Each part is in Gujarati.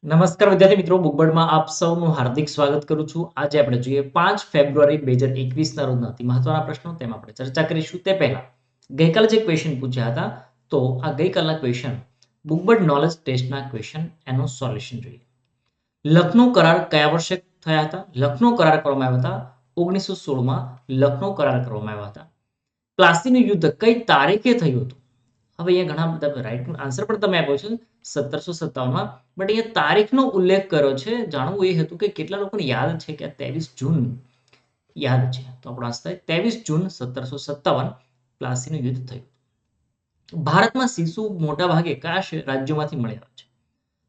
નમસ્કાર વિદ્યાર્થી મિત્રો, બુકબર્ડમાં આપ સૌનું હાર્દિક સ્વાગત કરું છું. આજે આપણે જોઈએ 5 ફેબ્રુઆરી 2021 ના રોજના અતિ મહત્વના પ્રશ્નો, તેમાં આપણે ચર્ચા કરીશું. તે પહેલા ગઈકાલે જે ક્વેશ્ચન પૂછ્યા હતા, તો આ ગઈકાલના ક્વેશ્ચન બુકબર્ડ નોલેજ ટેસ્ટના ક્વેશ્ચન, એનું સોલ્યુશન જોઈએ. લખનૌ કરાર કયા વર્ષે થયા હતા? લખનૌ કરાર કરવામાં આવ્યા હતા 1916માં. લખનૌ કરાર કરવામાં આવ્યા હતા. પ્લાસીનું યુદ્ધ કઈ તારીખે થયું હતું? હવે અહીંયા ઘણા બધા રાઈટ આન્સર પણ તમે આપ્યો છે 1757માં, બટ અહીંયા તારીખનો ઉલ્લેખ કર્યો છે. જાણવું એ હતું કે કેટલા લોકોને યાદ છે કે 23 જૂન યાદ છે, તો આપણો આન્સર થાય 23 જૂન 1757 પ્લાસીનું યુદ્ધ થયું. ભારતમાં શિશુ મોટા ભાગે કયા રાજ્યોમાંથી મળ્યા છે?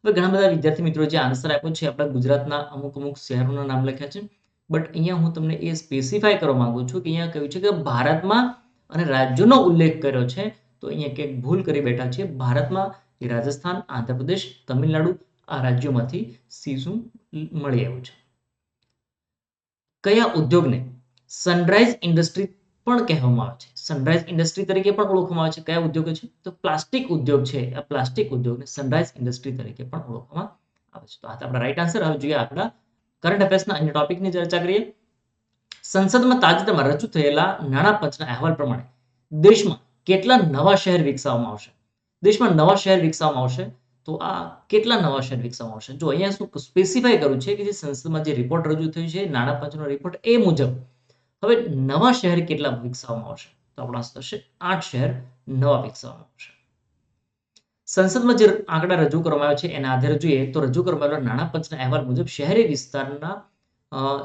હવે ઘણા બધા વિદ્યાર્થી મિત્રો જે આન્સર આપ્યો છે આપણા ગુજરાતના અમુક શહેરોના નામ લખ્યા છે, બટ અહીંયા હું તમને એ સ્પેસિફાય કરવા માંગુ છું કે અહીંયા કહ્યું છે કે ભારતમાં અને રાજ્યોનો ઉલ્લેખ કર્યો છે, તો અહીંયા ક્યાંક ભૂલ કરી બેઠા છે. ભારતમાં રાજસ્થાન, આંધ્રપ્રદેશ, તમિલનાડુ આ રાજ્યોમાંથી શિશુ મળી આવ્યું છે. કયા ઉદ્યોગને સનરાઈઝ ઇન્ડસ્ટ્રી પણ કહેવામાં આવે છે? સનરાઈઝ ઇન્ડસ્ટ્રી તરીકે પણ ઓળખવામાં આવે છે. કયા ઉદ્યોગ છે? તો પ્લાસ્ટિક ઉદ્યોગ છે. આ પ્લાસ્ટિક ઉદ્યોગને સનરાઈઝ ઇન્ડસ્ટ્રી તરીકે પણ ઓળખવામાં આવે છે. તો આ આપણા રાઈટ આન્સર. હવે જોઈએ આપણા કરંટ અફેર્સના અન્ય ટોપિકની ચર્ચા કરીએ. સંસદમાં તાજેતરમાં રજૂ થયેલા નાણાં પંચના અહેવાલ પ્રમાણે દેશમાં કેટલા નવા શહેર વિકસાવવામાં આવશે? દેશમાં નવા શહેર વિકસાવવામાં આવશે, તો આ કેટલા નવા શહેર વિકસાવવામાં આવશે? જો અહીંયા શું સ્પેસિફાય કર્યું છે કે જે સંસદમાં જે રિપોર્ટ રજૂ થયું છે નાણાં પંચનો રિપોર્ટ, એ મુજબ હવે નવા શહેર કેટલા વિકસાવવામાં આવશે? તો આપણો આન્સર થશે 8 શહેર નવા વિકસાવવામાં આવશે. સંસદમાં જે આંકડા રજૂ કરવામાં આવ્યા છે એના આધારે જોઈએ તો રજૂ કરવામાં આવેલા નાણાં પંચના અહેવાલ મુજબ શહેરી વિસ્તારના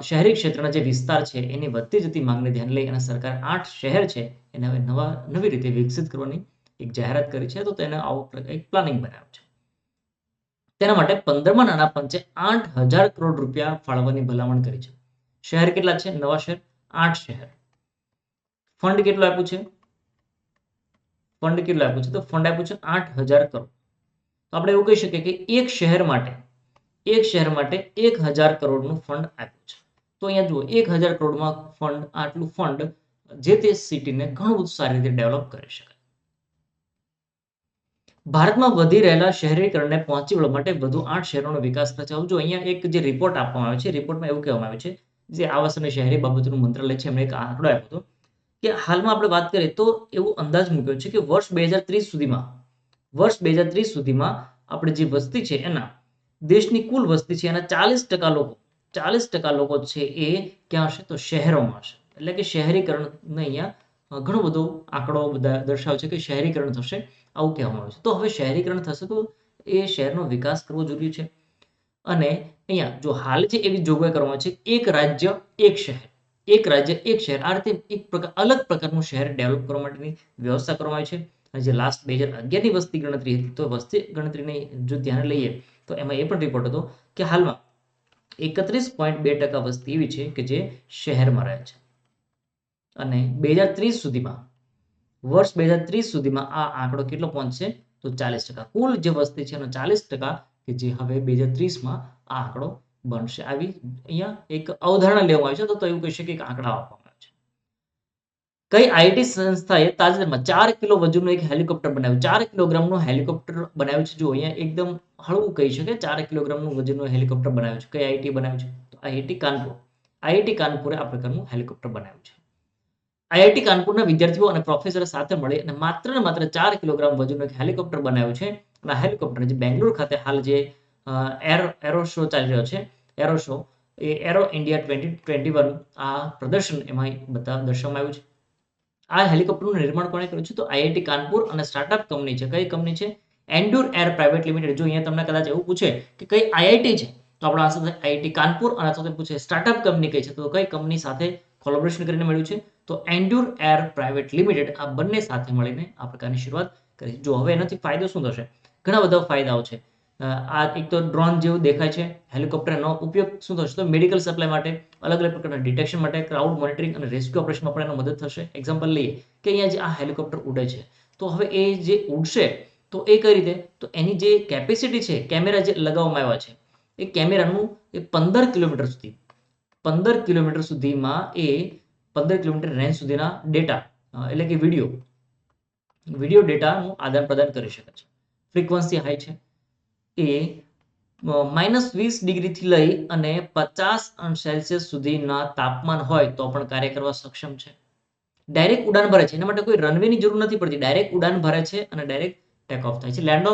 શહેરી ક્ષેત્રના જે વિસ્તાર છે એની વધતી જતી માંગને ધ્યાને લઈ અને સરકાર 8 શહેર છે એને હવે નવી રીતે વિકસિત કરવાની એક જાહેરાત કરી છે. તો તેને આવો એક પ્લાનિંગ બનાવ્યું છે. તેના માટે 15મા નાણાં પંચે 8000 કરોડ રૂપિયા ફાળવવાની ભલામણ કરી છે. શહેર કેટલા છે? નવા શહેર 8 શહેર. ફંડ કેટલું આપ્યું છે? ફંડ કેટલું આપ્યું છે? તો ફંડ આપ્યું છે 8000 કરોડ. તો આપણે એવું કહી શકીએ કે એક શહેર માટે 1000 કરોડનું ફંડ આપ્યું છે. તો અહીંયા જુઓ 1000 કરોડમાં ફંડ, આટલું ફંડ જે તે સિટીને ઘણું બધું સારી રીતે ડેવલપ કરી શકાય. ભારતમાં વધી રહેલા શહેરીકરણને પહોંચી વળવા માટે વધુ 8 શહેરોનો વિકાસ થશે. જો અહીંયા એક જે રિપોર્ટ આપવામાં આવે છે, રિપોર્ટમાં એવું કહેવામાં આવ્યું છે, જે આવાસ અને શહેરી બાબતોનું મંત્રાલય છે એમણે એક આંકડો આપ્યો હતો કે હાલમાં આપણે વાત કરીએ તો એવું અંદાજ મૂક્યો છે કે વર્ષ 2030 સુધીમાં આપણે જે વસ્તી છે એના દેશની કુલ વસ્તી છે એના 40% લોકો છે એ ક્યાં હશે? તો શહેરોમાં હશે. એટલે કે શહેરીકરણને અહીંયા ઘણો બધો આંકડો દર્શાવે છે કે શહેરીકરણ થશે, આવું કહેવામાં આવે છે. તો હવે શહેરીકરણ થશે તો એ શહેરનો વિકાસ કરવો જરૂરી છે. અને અહીંયા જો હાલ જે એવી જોગવાઈ કરવામાં આવે છે, એક રાજ્ય એક શહેર, એક રાજ્ય એક શહેર, આ રીતે એક અલગ પ્રકારનું શહેર ડેવલપ કરવા માટેની વ્યવસ્થા કરવામાં આવી છે. અને જે લાસ્ટ 2011ની વસ્તી ગણતરી હતી, તો વસ્તી ગણતરીને જો ધ્યાને લઈએ તો એમાં એ પણ રિપોર્ટ હતો કે હાલમાં 31.2% વસ્તી એવી છે કે જે શહેરમાં રહે છે. અને 2030 સુધીમાં આ આંકડો કેટલો પહોંચશે? તો 40%. કુલ જે વસ્તી છે એનો 40% કે જે હવે 2030માં આ આંકડો બનશે. આવી અહીંયા એક અવધારણા લેવામાં આવી છે. તો એવું કહી શકીએ કે આંકડા આપવામાં આવે છે. કઈ આઈટી સંસ્થાએ તાજેતરમાં 4 કિલો વજનનું એક હેલિકોપ્ટર બનાવ્યું? 4 કિલોગ્રામનું હેલિકોપ્ટર બનાવ્યું છે. જો અહીંયા એકદમ હળવું કહી શકાય, 4 કિલોગ્રામનું વજનનું હેલિકોપ્ટર બનાવ્યું છે. કઈ આઈટી બનાવ્યું છે? તો આઈઆઈટી કાનપુર. આઈઆઈટી કાનપુરે આ પ્રકારનું હેલિકોપ્ટર બનાવ્યું છે. આઈઆઈટી કાનપુરના વિદ્યાર્થીઓ અને પ્રોફેસરો સાથે મળી અને માત્ર 4 કિલોગ્રામ વજનનું એક હેલિકોપ્ટર બનાવ્યું છે. અને આ હેલિકોપ્ટર જે બેંગ્લોર ખાતે હાલ જે એરો શો ચાલી રહ્યો છે, એરો શો, એ એરો ઇન્ડિયા 2021 આ પ્રદર્શન એમાં દર્શાવવામાં આવ્યું છે. આ હેલિકોપ્ટરનું નિર્માણ કોણે કર્યું છે? તો આઈઆઈટી કાનપુર અને સ્ટાર્ટઅપ કંપની છે. કઈ કંપની છે? એન્ડ્યુર એર પ્રાઇવેટ લિમિટેડ. જો અહીંયા તમને કદાચ એવું પૂછે કે કઈ આઈઆઈટી છે, તો આપણો આન્સર થાય આઈઆઈટી કાનપુર. અને સાથે પૂછે સ્ટાર્ટઅપ કંપની કઈ છે, તો કઈ કંપની સાથે કોલેબોરેશન કરીને મળ્યું છે? તો એન્ડ્યુર એર પ્રાઇવેટ લિમિટેડ. આ બંને સાથે મળીને આ પ્રકારની શરૂઆત કરી. જો હવે એનાથી ફાયદો શું થશે? ઘણા બધા ફાયદાઓ છે. આ એક તો ડ્રોન જેવું દેખાય છે. હેલિકોપ્ટરનો ઉપયોગ શું થશે? તો મેડિકલ સપ્લાય માટે, અલગ અલગ પ્રકારના ડિટેક્શન માટે, ક્રાઉડ મોનિટરિંગ અને રેસ્ક્યુ ઓપરેશનમાં પણ એનો મદદ થશે. એક્ઝામ્પલ લઈએ કે અહીંયા જે આ હેલિકોપ્ટર ઉડે છે, તો હવે એ જે ઉડશે તો એ કઈ રીતે? તો એની જે કેપેસિટી છે, કેમેરા જે લગાવવામાં આવ્યા છે, એ કેમેરાનું એ 15 કિલોમીટર સુધીમાં એ 15 કિલોમીટર રેન્જ સુધીના ડેટા એટલે કે વિડીયો ડેટાનું આદાન પ્રદાન કરી શકે છે. ફ્રીક્વન્સી હાઈ છે, એ -20 ડિગ્રીથી લઈ અને 50° સુધીના તાપમાન હોય તો પણ કાર્ય કરવા સક્ષમ છે. ડાયરેક્ટ ઉડાન ભરે છે, એના માટે કોઈ રનવેની જરૂર નથી પડતી. ડાયરેક્ટ ઉડાન ભરે છે અને ડાયરેક્ટ ટેક ઓફ થાય છે. લેન્ડ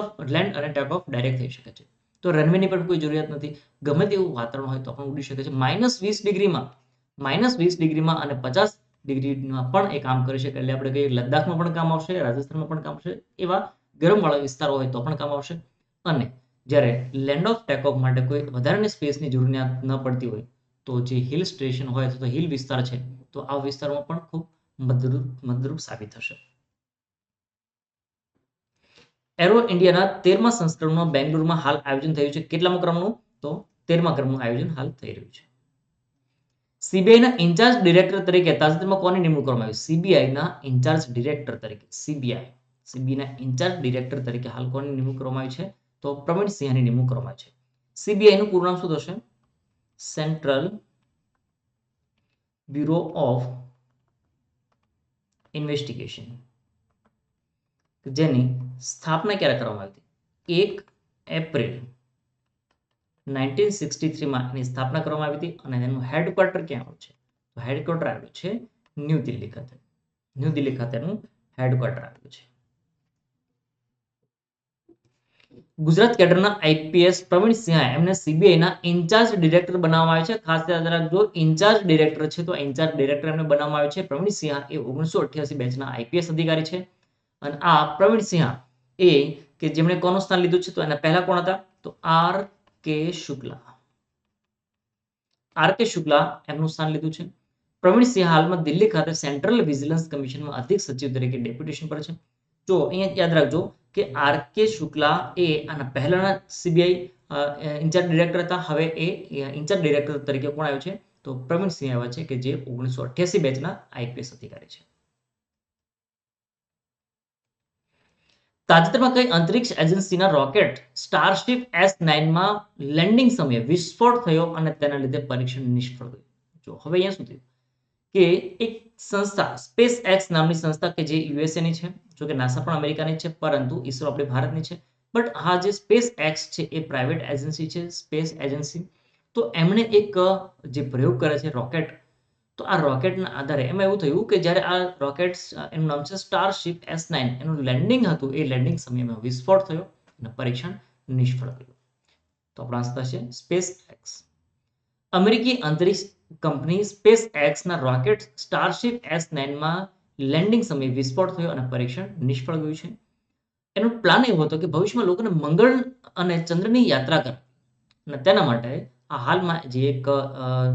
અને ટેક ઓફ ડાયરેક્ટ થઈ શકે છે. તો રનવેની પણ કોઈ જરૂરિયાત નથી. ગમે તેવું વાતાવરણ હોય તો પણ ઉડી શકે છે. -20 ડિગ્રીમાં અને 50 ડિગ્રીમાં પણ એ કામ કરી શકે. એટલે આપણે કહીએ લદ્દાખમાં પણ કામ આવશે, રાજસ્થાનમાં પણ કામ આવશે, એવા ગરમવાળા વિસ્તારો હોય તો પણ કામ આવશે. અને જ્યારે લેન્ડ ઓફ ટેક ઓફ માટે કોઈ વધારાની સ્પેસની જરૂરિયાત ન પડતી હોય તો જે હિલ સ્ટેશન હોય અથવા તો હિલ વિસ્તાર છે તો આ વિસ્તારમાં પણ ખૂબ મદદરૂપ સાબિત થશે. એરો ઇન્ડિયાના 13મા સંસ્કરણમાં બેંગ્લોરમાં હાલ આયોજન થયું છે. કેટલામા ક્રમનું? તો 13મા ક્રમનું આયોજન હાલ થઈ રહ્યું છે. સીબીઆઈના ઇન્ચાર્જ ડિરેક્ટર તરીકે તાજેતરમાં કોની નિમણૂક કરવામાં આવી? સીબીઆઈના ઇન્ચાર્જ ડિરેક્ટર તરીકે સીબીઆઈના ઇન્ચાર્જ ડિરેક્ટર તરીકે હાલ કોની નિમણૂક કરવામાં આવી છે? તો પ્રવીણ સિંહાની નિમણૂક કરવામાં આવી છે. સીબીઆઈનું પૂરું નામ શું થશે? સેન્ટ્રલ બ્યુરો ઓફ ઇન્વેસ્ટિગેશન, જેની સ્થાપના ક્યારે કરવામાં આવી હતી? 1 એપ્રિલ 1963માં એની સ્થાપના કરવામાં આવી હતી. અને એનું હેડક્વાર્ટર ક્યાં આવ્યું છે? તો હેડક્વાર્ટર આવ્યું છે ન્યૂ દિલ્હી ખાતે. ન્યૂ દિલ્હી ખાતેનું હેડક્વાર્ટર આવ્યું છે. ગુજરાત કેડરના આઈપીએસ પ્રવીણ સિંહા એમને સીબીઆઈના ઇન્ચાર્જ ડિરેક્ટર બનાવવામાં આવે છે. ખાસ યાદ રાખજો, ઇન્ચાર્જ ડિરેક્ટર છે તો ઇન્ચાર્જ ડિરેક્ટર એમને બનાવવામાં આવે છે. પ્રવીણ સિંહા એ 1988 બેચના આઈપીએસ અધિકારી છે. અને આ પ્રવીણ સિંહા એ કે જેમણે કોનું સ્થાન લીધું છે? તો એના પહેલા કોણ હતા? તો આર કે શુક્લા એમનું સ્થાન લીધું છે. પ્રવીણ સિંહા હાલમાં દિલ્હી ખાતે સેન્ટ્રલ વિજિલન્સ કમિશનમાં અધિક સચિવ તરીકે ડેપ્યુટેશન પર છે. જો અહીંયા યાદ રાખજો કે આર કે શુક્લા એ આના પહેલાના સીબીઆઈ ઇન્ચાર્જ ડિરેક્ટર હતા. હવે એ ઇન્ચાર્જ ડિરેક્ટર તરીકે કોણ આવ્યો છે? તો પ્રવીણ સિંહ આવ્યા છે કે જે 1988 બેચના આઈપીએસ અધિકારી છે. તાજેતરમાં કઈ અંતરિક્ષ એજન્સીના રોકેટ સ્ટારશિપ S9માં લેન્ડિંગ સમયે વિસ્ફોટ થયો અને તેના લીધે પરીક્ષણ નિષ્ફળ ગયું? જો હવે અહીંયા શું થયું કે એક સંસ્થા સ્પેસ એક્સ નામની સંસ્થા કે જે યુએસએ ની છે, જો કે નાસા પણ અમેરિકાની છે, પરંતુ ઈસરો આપણી ભારતની છે. બટ હા, જે સ્પેસ એક્સ છે એ પ્રાઇવેટ એજન્સી છે, સ્પેસ એજન્સી. તો એમણે એક જે પ્રયોગ કરે છે રોકેટ, તો આ રોકેટના આધારે એમાં એવું થયું કે જ્યારે આ રોકેટ, એનું નામ છે સ્ટારશિપ S9, એનું લેન્ડિંગ હતું, એ લેન્ડિંગ સમયમાં વિસ્ફોટ થયો અને પરીક્ષણ નિષ્ફળ ગયું. તો આપણો આન્સર છે સ્પેસ એક્સ. અમેરિકી અંતરિક્ષ કંપની સ્પેસ એક્સના રોકેટ સ્ટારશિપ S9માં લેન્ડિંગ સમયે વિસ્ફોટ થયો અને પરીક્ષણ નિષ્ફળ ગયું છે. એનો પ્લાન એવો હતો કે ભવિષ્યમાં લોકોને મંગળ અને ચંદ્રની યાત્રા કરે, અને તેના માટે આ હાલમાં જે એક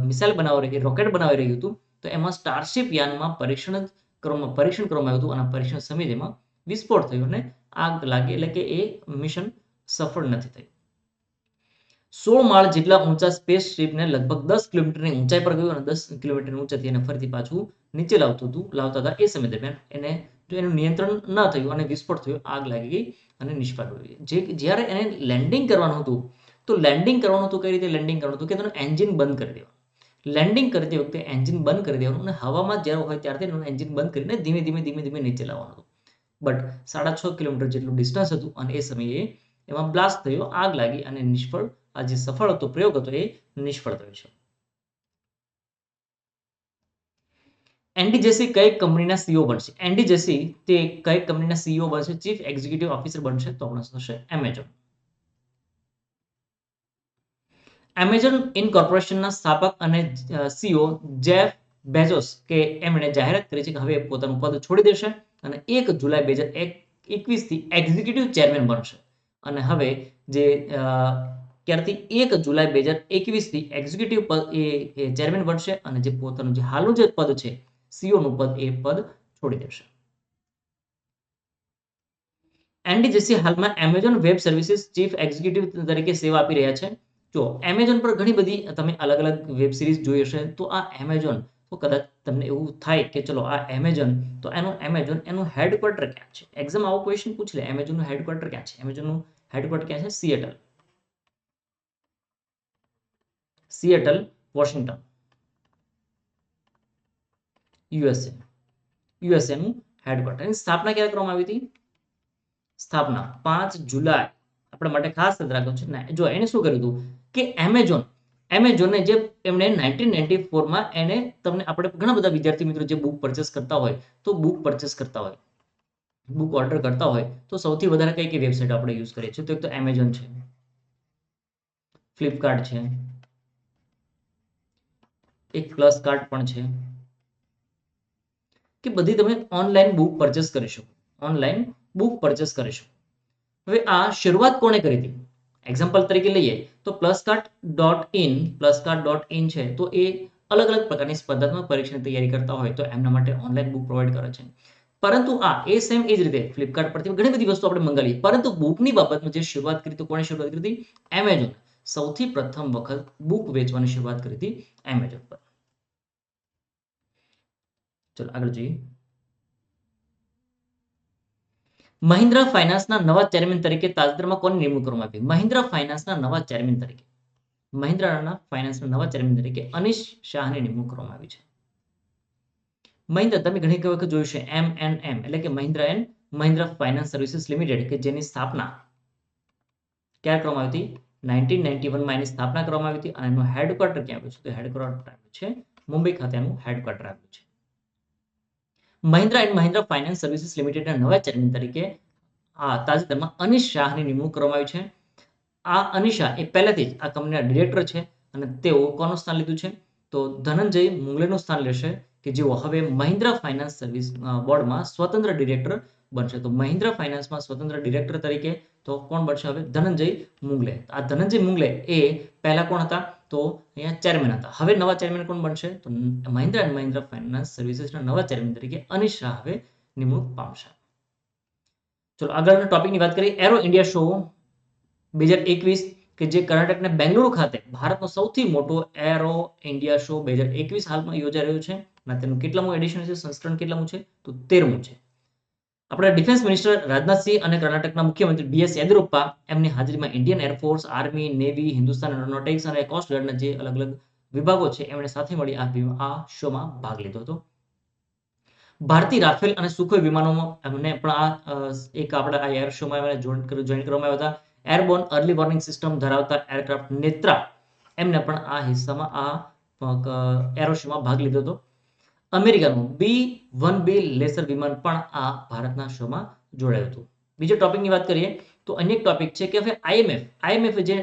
મિસાઇલ રોકેટ બનાવી રહ્યું હતું, તો એમાં સ્ટારશિપ યાનમાં પરીક્ષણ કરવામાં આવ્યું હતું અને પરીક્ષણ સમયે એમાં વિસ્ફોટ થયો અને આગ લાગી, એટલે કે એ મિશન સફળ નથી થયું. 16 માળ જેટલા ઊંચા સ્પેસશિપને લગભગ 10 કિલોમીટરની ઊંચાઈ પર ગયું અને 10 કિલોમીટરની ઊંચાઈથી એને ફરીથી પાછું નીચે લાવતા હતા. એ સમય દરમિયાન એનું નિયંત્રણ ન થયું અને વિસ્ફોટ થયો, આગ લાગી ગઈ અને નિષ્ફળ ગયું. જ્યારે એને લેન્ડિંગ કરવાનું હતું, તો લેન્ડિંગ કરવાનું હતું, કઈ રીતે લેન્ડિંગ કરવાનું હતું કે તેનું એન્જિન બંધ કરી દેવાનું. લેન્ડિંગ કરતી વખતે એન્જિન બંધ કરી દેવાનું અને હવામાં જ્યારે હોય ત્યારથી એનું એન્જિન બંધ કરીને ધીમે ધીમે નીચે લાવવાનું હતું. બટ 6.5 કિલોમીટર જેટલું ડિસ્ટન્સ હતું અને એ સમયે એમાં બ્લાસ્ટ થયો, આગ લાગી અને આ જે સફળ હતો પ્રયોગ હતો એ નિષ્ફળ થયો છે. એન્ડી જેસી કઈ કંપનીના સીઈઓ બનશે? એન્ડી જેસી તે કઈ કંપનીના સીઈઓ બનશે? ચીફ એક્ઝિક્યુટિવ ઓફિસર બનશે. તો આપણો થશે એમેઝોન. એમેઝોન ઇન્કોર્પોરેશનના સ્થાપક અને સીઈઓ જેફ બેઝોસ કે એમણે જાહેરાત કરી છે કે હવે પોતાનું પદ છોડી દેશે અને 1 જુલાઈ 2021 થી એક્ઝિક્યુટિવ ચેરમેન બનશે. અને હવે જે ક્યારથી 1 જુલાઈ 2021 થી એક્ઝિક્યુટિવ પદ એ ચેરમેન બનશે અને જે પોતાનું જે હાલનું જે પદ છે સીઈઓ નું પદ, એ પદ છોડી દેશે. એન્ડી જેસી હાલમાં Amazon web services chief executive તરીકે સેવા આપી રહ્યા છે. જો એમેઝોન પર ઘણી બધી તમે અલગ અલગ વેબ સિરીઝ જોઈ હશે, તો આ એમેઝોન, તો કદાચ તમને એવું થાય કે ચલો આ એમેઝોન, તો એનું હેડક્વાર્ટર ક્યાં છે? એક્ઝામ આવો ક્વેશ્ચન પૂછ લે, એમેઝોનનું હેડક્વાર્ટર ક્યાં છે? એમેઝોનનું હેડક્વાર્ટર ક્યાં છે? સિએટલ, વોશિંગ્ટન, યુએસએ નું હેડક્વાર્ટર. એની સ્થાપના ક્યારે કરવામાં આવી હતી? સ્થાપના 5 જુલાઈ આપણા માટે ખાસ યાદ રાખવું છે. જો એને શું કર્યું હતું કે એમેઝોને જે એમણે 1994માં એને તમને આપણે ઘણા બધા વિદ્યાર્થી મિત્રો જે બુક પરચેસ કરતા હોય તો બુક ઓર્ડર કરતા હોય તો સૌથી વધારે કઈ કઈ વેબસાઇટ આપણે યુઝ કરીએ છીએ? તો એક તો એમેઝોન છે, ફ્લિપકાર્ટ છે, એક પ્લસ કાર્ટ પણ છે કે બધી તમે ઓનલાઈન બુક પરચેસ કરી શકો. હવે આ શરૂઆત કોણે કરી હતી? એક્ઝામ્પલ તરીકે લઈએ તો pluscart.in છે તો એ અલગ અલગ પ્રકારની સ્પર્ધાત્મક પરીક્ષાની તૈયારી કરતા હોય તો એમના માટે ઓનલાઈન બુક પ્રોવાઈડ કરે છે. પરંતુ એ જ રીતે ફ્લિપકાર્ટ પરથી ઘણી બધી વસ્તુ આપણે મંગાવી, પરંતુ બુકની બાબતમાં જે શરૂઆત કરી તો કોણે શરૂઆત કરી હતી? એમેઝોન. સૌથી પ્રથમ વખત બુક વેચવાની શરૂઆત કરી હતી એમેઝોન પર. ચલો આગળ જોઈએ. મહિન્દ્રા ફાઇનાન્સના નવા ચેરમેન તરીકે તાજેતરમાં કોની નિમણૂક કરવામાં આવી? મહિન્દ્રા ફાઇનાન્સના નવા ચેરમેન તરીકે અનિશ શાહની નિમણૂક કરવામાં આવી છે. મહિન્દ્રા તમે ઘણી વખત જોયું છે M&M એટલે કે મહિન્દ્રા ફાઇનાન્સ સર્વિસીસ લિમિટેડ કે જેની સ્થાપના ક્યારે કરવામાં આવી હતી? 1991માં એની સ્થાપના કરવામાં આવી હતી અને એનું હેડક્વાર્ટર ક્યાં આવ્યું છે? તો હેડક્વાર્ટર આવ્યું છે મુંબઈ ખાતે એનું હેડક્વાર્ટર આવ્યું છે. મહિન્દ્રા ફાઇનાન્સ સર્વિસીસ લિમિટેડના નવા ચેરમેન તરીકે તાજેતરમાં અનિશ શાહની નિમણૂક કરવામાં આવી છે. આ અનિશ શાહ એ પહેલાથી જ આ કંપનીના ડિરેક્ટર છે અને તેઓ કોનું સ્થાન લીધું છે? તો ધનંજય મુંગલેનું સ્થાન લેશે કે જેઓ હવે મહિન્દ્રા ફાઇનાન્સ સર્વિસ બોર્ડમાં સ્વતંત્ર ડિરેક્ટર બનશે. તો મહિન્દ્રા ફાઇનાન્સમાં સ્વતંત્ર ડિરેક્ટર તરીકે તો કોણ બનશે હવે? ધનંજય મુંગલે. આ ધનંજય મુંગલે એ પહેલા કોણ હતા? તો અહીંયા ચેરમેન હતા. હવે નવા ચેરમેન કોણ બનશે? તો મહિન્દ્રા ફાઇનાન્સ સર્વિસીસના નવા ચેરમેન તરીકે અનિશ શાહ હવે નિમણૂક પામશે. ચલો આગળના ટોપિકની વાત કરીએ. એરો ઇન્ડિયા શો 2021 કે જે કર્ણાટકના બેંગલુરુ ખાતે ભારતનો સૌથી મોટો એરો ઇન્ડિયા શો 2021 હાલમાં યોજાઈ રહ્યો છે અને તેનું કેટલામું એડિશન છે? સંસ્કરણ કેટલામું છે? તો 13મું છે. આપણા ડિફેન્સ મિનિસ્ટર રાજનાથસિંહ અને કર્ણાટકના મુખ્યમંત્રી BS યેદુરપ્પા એમની હાજરીમાં Indian air force, army, navy, Hindustan aeronautics અને કોસ્ટ ગાર્ડના જે અલગ અલગ વિભાગો છે એમણે સાથે મળી આ શોમાં ભાગ લીધો હતો. ભારતીય રાફેલ અને સુખોઈ વિમાનોમાં એમને પણ એક આપણા એર શોમાં જોઈન કરવામાં આવ્યા હતા. એરબોર્ન અર્લી વોર્નિંગ સિસ્ટમ ધરાવતા એરક્રાફ્ટ નેત્રા એમને પણ આ હિસ્સામાં એરો શોમાં ભાગ લીધો હતો. અમેરિકાનું B-1B લેસર વિમાન પણ આ ભારતના શોમાં જોડાયું હતું. બીજો ટોપિકની વાત કરીએ તો અન્ય એક ટોપિક છે કે હવે IMF જે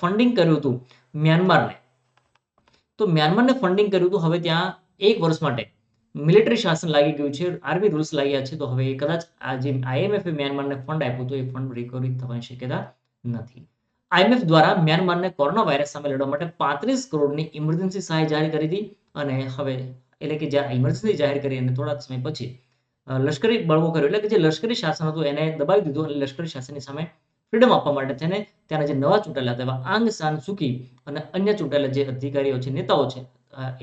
ફંડિંગ કર્યું હતું મ્યાનમારને, તો મ્યાનમારને ફંડિંગ કર્યું હતું. હવે ત્યાં એક વર્ષ માટે મિલિટરી શાસન લાગી ગયું છે, આર્મી રૂલ્સ લાગ્યા છે. તો હવે કદાચ આ જે IMF મ્યાનમારને ફંડ આપ્યું તો એ ફંડ રિકવરી થવાની શક્યતા નથી. IMF દ્વારા મ્યાનમારને કોરોના વાયરસ સામે લડવા માટે 35 કરોડની ઇમરજન્સી સહાય જાહેર કરી હતી અને હવે એટલે કે જ્યારે ઇમરજન્સી જાહેર કરી અને થોડા સમય પછી લશ્કરી બળવો કર્યો એટલે કે જે લશ્કરી શાસન હતું એને દબાવી દીધું અને લશ્કરી શાસનની સામે ફ્રીડમ આપવા માટે તેને ત્યાંના જે નવા ચૂંટાયેલા હતા એવા આંગ સાન સુકી અને અન્ય ચૂંટાયેલા જે અધિકારીઓ છે, નેતાઓ છે,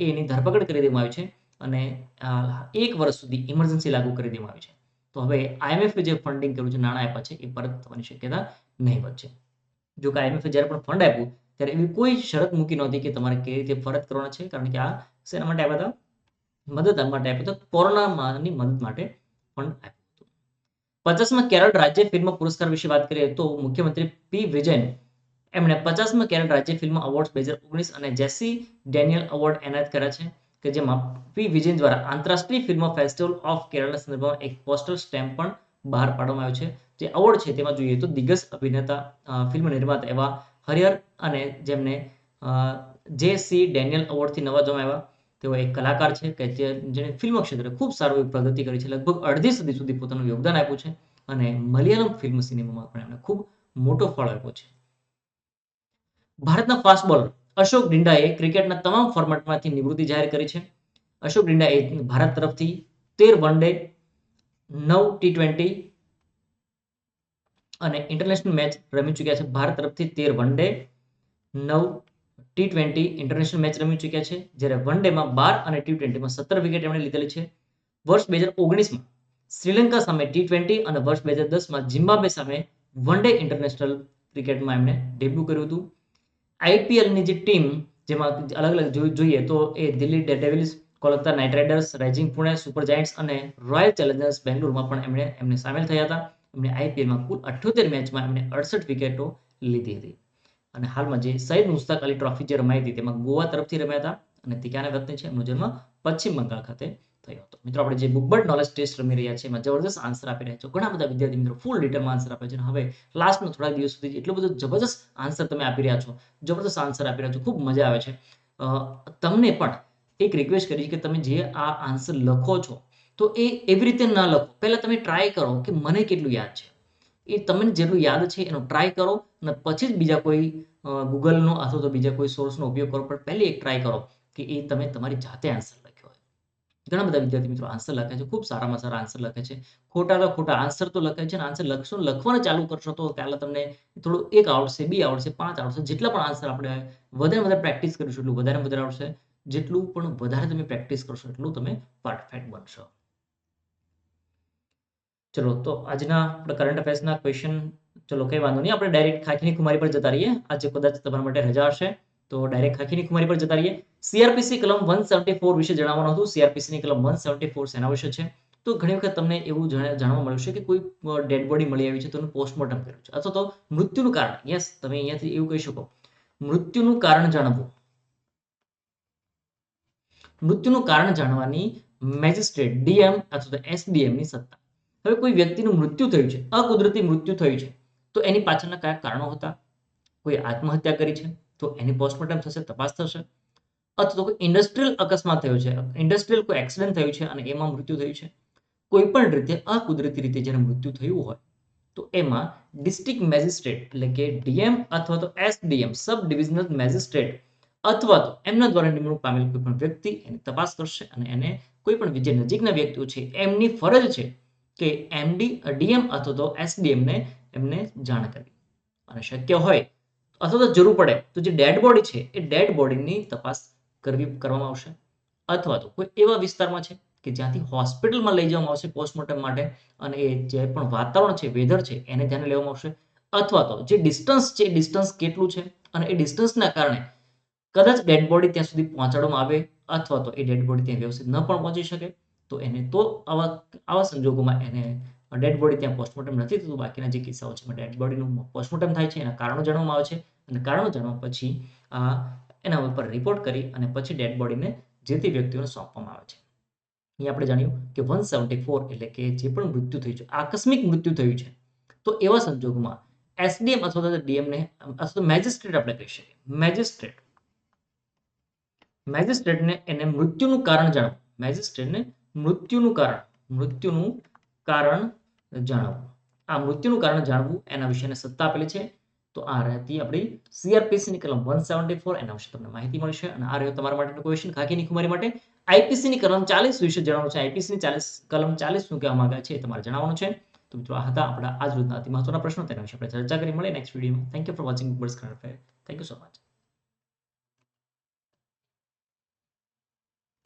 એની ધરપકડ કરી દેવામાં આવી છે અને 1 વર્ષ સુધી ઇમરજન્સી લાગુ કરી દેવામાં આવી છે. તો હવે IMF જે ફંડિંગ કર્યું છે, નાણાં આપ્યા છે એ પરત થવાની શક્યતા નહીવત છે. જો કે IMF જ્યારે પણ ફંડ આપ્યું ત્યારે એવી કોઈ શરત મૂકી નહોતી કે તમારે કેવી રીતે પરત કરવાના છે, કારણ કે આ શેના માટે આપ્યા હતા? મદદ માટે આપ્યું હતું, કોરોનાની મદદ માટે ફંડ આપ્યું હતું. 50માં કેરળ રાજ્ય ફિલ્મ પુરસ્કાર વિશે વાત કરીએ તો મુખ્યમંત્રી P. વિજયન એમણે 50માં કેરળ રાજ્ય ફિલ્મ એવોર્ડ્સ 2019 અને જેસી ડેનિયલ એવોર્ડ એનાયત કર્યા છે કે જેમાં P. વિજયન દ્વારા આંતરરાષ્ટ્રીય ફિલ્મ ફેસ્ટિવલ ઓફ કેરળના સંદર્ભમાં એક પોસ્ટર સ્ટેમ્પ પણ બહાર પાડવામાં આવ્યો છે. જે એવોર્ડ છે તેમાં જોઈએ તો દિગ્ગજ અભિનેતા, ફિલ્મ નિર્માતા એવા હરિહર અને જેમને જેસી ડેનિયલ એવોર્ડથી નવાજવામાં આવ્યા. તેઓ એક કલાકાર છે કે જેણે ફિલ્મ ક્ષેત્રે ખૂબ સારું એવી પ્રગતિ કરી છે. લગભગ અડધી સદી સુધી પોતાનું યોગદાન આપ્યું છે અને મલયાલમ ફિલ્મ સિનેમામાં પણ એમણે ખૂબ મોટો ફાળો આપ્યો છે. ભારતના ફાસ્ટ બોલર અશોક ડિંડાએ ક્રિકેટના તમામ ફોર્મેટમાંથી નિવૃત્તિ જાહેર કરી છે. અશોક ડિંડાએ ભારત તરફથી 13 વન-ડે, 9 ટી20 અને ઇન્ટરનેશનલ મેચ રમી ચૂક્યા છે. ભારત તરફથી 13 વન-ડે, 9 ટી20 ઇન્ટરનેશનલ મેચ રમી ચૂક્યા છે. જ્યારે વન-ડેમાં 12 અને ટી20માં 17 વિકેટ એમણે લીધેલી છે. વર્ષ 2019માં શ્રીલંકા સામે ટી20 અને વર્ષ 2010માં ઝિમ્બાબ્વે સામે વન-ડે ઇન્ટરનેશનલ ક્રિકેટમાં એમણે ડેબ્યુ કર્યું હતું. IPLની જે ટીમ જેમાં અલગ અલગ જોઈએ તો એ Delhi Daredevils, Kolkata Knight Riders, Rising Pune Super Giants અને રોયલ ચેલેન્જર્સ બેંગ્લોરમાં પણ એમને સામેલ થયા હતા. એમણે આઈપીએલમાં કુલ 78 મેચમાં એમણે 68 વિકેટો લીધી હતી. અને હાલમાં જે સૈયદ મુશ્તાક અલી ટ્રોફી જે રમાઈ હતી તેમાં ગોવા તરફથી રમ્યા હતા અને તે ક્યાંના વતની છે? એમનો જન્મ પશ્ચિમ બંગાળ ખાતે થયો હતો. મિત્રો આપણે જે બુકબર્ડ નોલેજ ટેસ્ટ રમી રહ્યા છે એમાં જબરદસ્ત આન્સર આપી રહ્યા છો. ઘણા બધા વિદ્યાર્થી મિત્રો ફૂલ ડિટેલમાં આન્સર આપે છે. હવે લાસ્ટનો થોડા દિવસ સુધી એટલું બધું જબરદસ્ત આન્સર તમે આપી રહ્યા છો, જબરદસ્ત આન્સર આપી રહ્યા છો, ખૂબ મજા આવે છે. તમને પણ એક રિક્વેસ્ટ કરી કે તમે જે આ આન્સર લખો છો તો એ એવી રીતે ના લખો. પહેલા તમે ટ્રાય કરો કે મને કેટલું યાદ છે. એ તમને જેટલું યાદ છે એનો ટ્રાય કરો અને પછી જ બીજા કોઈ ગૂગલનો અથવા તો બીજા કોઈ સોર્સનો ઉપયોગ કરો. પણ પહેલી એક ટ્રાય કરો કે એ તમે તમારી જાતે આન્સર લખ્યો હોય. ઘણા બધા વિદ્યાર્થી મિત્રો આન્સર લખે છે, ખૂબ સારામાં સારા આન્સર લખે છે. ખોટા તો ખોટા આન્સર તો લખે છે અને આન્સર લખશો, લખવાનું ચાલુ કરશો તો પહેલા તમને થોડું 1 આવડશે, 2 આવડશે, 5 આવડશે. જેટલા પણ આન્સર આપણે વધારે વધારે પ્રેક્ટિસ કરીશું એટલું વધારે વધારે આવડશે. જેટલું પણ વધારે તમે પ્રેક્ટિસ કરશો એટલું તમે પરફેક્ટ બનશો. ચલો તો આજના આપણે કરંટ અફેર્સના ક્વેશ્ચન, ચલો કંઈ વાંધો નહીં, આપણે ડાયરેક્ટ ખાખીની ખુમારી પર જતા રહીએ. આજે કદાચ તમારા માટે રજા હશે તો ડાયરેક્ટ ખાખીની ખુમારી પર જતા રહીએ. સીઆરપીસી કલમ 174 વિશે જણાવવાનું હતું. સીઆરપીસીની કલમ 174 શેના વિશે છે? તો ઘણી વખત તમને એવું જાણવા મળ્યું છે કે કોઈ ડેડ બોડી મળી આવી છે તો એનું પોસ્ટમોર્ટમ કર્યું છે અથવા તો મૃત્યુનું કારણ, યસ તમે અહીંયાથી એવું કહી શકો, મૃત્યુનું કારણ જાણવું. મૃત્યુનું કારણ જાણવાની મેજિસ્ટ્રેટ ડીએમ અથવા તો એસડીએમ ની સત્તા. હવે કોઈ વ્યક્તિનું મૃત્યુ થયું છે, અકુદરતી મૃત્યુ થયું છે, તો એની પાછળના કયા કારણો હતા? કોઈ આત્મહત્યા કરી છે તો એની પોસ્ટમોર્ટમ થશે, તપાસ થશે. અથવા તો કોઈ ઇન્ડસ્ટ્રીયલ અકસ્માત થયો છે, ઇન્ડસ્ટ્રીયલ કોઈ એક્સિડન્ટ થયું છે અને એમાં મૃત્યુ થયું છે. કોઈ પણ રીતે અકુદરતી રીતે જ્યારે મૃત્યુ થયું હોય તો એમાં ડિસ્ટ્રિક્ટ મેજિસ્ટ્રેટ એટલે કે ડીએમ અથવા તો એસડીએમ સબ ડિવિઝનલ મેજિસ્ટ્રેટ અથવા તો એમના દ્વારા નિમણૂક પામેલ કોઈ પણ વ્યક્તિ એની તપાસ કરશે અને એને કોઈ પણ જે નજીકના વ્યક્તિઓ છે એમની ફરજ છે કે ડીએમ અથવા તો એસડીએમ ને એમને જાણ કરવી અને શક્ય હોય અથવા તો જરૂર પડે તો જે ડેડ બોડી છે એ ડેડ બોડીની તપાસ કરવામાં આવશે. અથવા તો કોઈ એવા વિસ્તારમાં છે કે જ્યાંથી હોસ્પિટલમાં લઈ જવામાં આવશે પોસ્ટમોર્ટમ માટે અને એ જે પણ વાતાવરણ છે, વેધર છે એને ધ્યાને લેવામાં આવશે. અથવા તો જે ડિસ્ટન્સ છે, ડિસ્ટન્સ કેટલું છે અને એ ડિસ્ટન્સના કારણે કદાચ ડેડ બોડી ત્યાં સુધી પહોંચાડવામાં આવે અથવા તો એ ડેડ બોડી ત્યાં વ્યવસ્થિત ન પણ પહોંચી શકે તો એને તો આવા સંજોગોમાં એને ડેડ બોડી ત્યાં પોસ્ટમોર્ટમ નથી થતું. બાકીના જે કિસ્સાઓ છે એમાં ડેડ બોડીનું પોસ્ટમોર્ટમ થાય છે, એના કારણો જાણવામાં આવે છે અને કારણો જાણવા પછી એના ઉપર રિપોર્ટ કરી અને પછી ડેડ બોડીને જે તે વ્યક્તિઓને સોંપવામાં આવે છે. અહીં આપણે જાણ્યું કે 174 એટલે કે જે પણ મૃત્યુ થયું છે, આકસ્મિક મૃત્યુ થયું છે, તો એવા સંજોગોમાં એસડીએમ અથવા તો ડીએમ ને અથવા તો મેજિસ્ટ્રેટ આપણે કહી શકીએ, મેજિસ્ટ્રેટને એને મૃત્યુનું કારણ જાણવું, મેજિસ્ટ્રેટને મૃત્યુનું કારણ જાણવું. આ મૃત્યુનું કારણ જાણવું એના વિશેની સત્તા આપેલી છે. તો આ રહેતી આપણી સીઆરપીસી ની કલમ 174, એના વિશે તમને માહિતી મળશે. અને આ રહ્યો તમારા માટેનો ક્વેશ્ચન ખાખીની ખુમારી માટે. આઈપીસી ની કલમ 40 વિશે જણાવવાનું છે. આઈપીસી ની કલમ 40 શું કહેવા માંગે છે એ તમારે જણાવવાનું છે. તો મિત્રો આ હતા આપણા આજ રોજના અતિ મહત્વના પ્રશ્નો, તેના વિશે આપણે ચર્ચા કરી. મળીએ નેક્સ્ટ વિડીયોમાં. Thank you for watching birds current affair. Thank you so much.